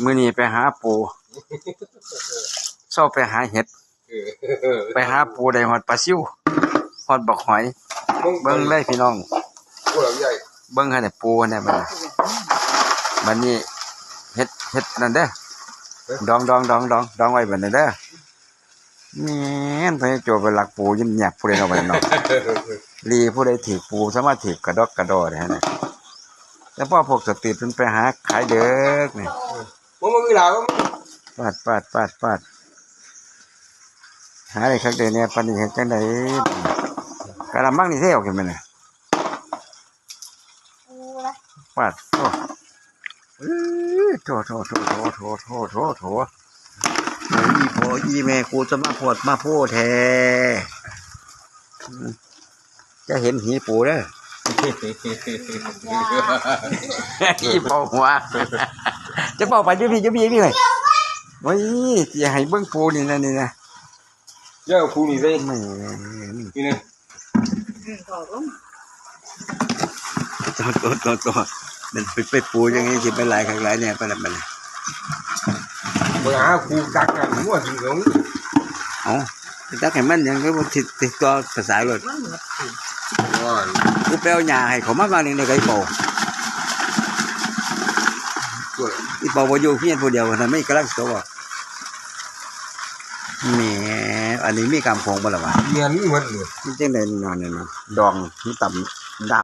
มื้อนี้ไปหาปูเช้าไปหาเห็ดไปหาปูได้ฮอดปลาซิวฮอดบักหอยเบิ่งเลยพี่น้องเบิ่งให้ได้ปูเนี่ยบัดนี้เฮ็ดนั่นเด้อดองไว้บัดนี้เด้อแม่นไปโจไปหลักปูยิ้มแยบผู้ใดเนาะบัดนั้นเนาะลีผู้ใดถือปูสามารถถือกระดอกกระดอได้ฮะเนี่ยแล้วพอพวกสตรีทมันไปหาขายเด้อนี่มึงมีหลาวปาดหาได้คักเด้เนี่ยปานนี้เฮ็ดจังได๋กะละมังนี่เท่ออกขึ้นมาน่ะปาดโอ้โถอีพ่ออีแม่กูจะมาพวดมาโพแท้จะเห็นหีปูเด้ออีพ่อหัวจะเป่าไปอยู่พี่เลยโอ้ยสิให้เบิ่งปูนี่นะเยอะคูนี่เลยไม่นี่นะตัวมันไปปูยังไงสิไปหลายครั้งหลายเนี่ยไปแล้วมันไปหาคูกักกันหัวถึงของอ๋อตักให้มันยังก็บ่ติดตัวภาษาเลยกูไปเอาหญ้าให้เขามาบ้านนึงได้ไกเป่าอีเป่าบ่อยู่เพียงผู้เดียวทำไมกำลังตัวบ่แหมอันนี้มีกำพงบ่ล่ะวะเรียนนี่หมดเลยมันจังได๋นอนดองที่ต่ำ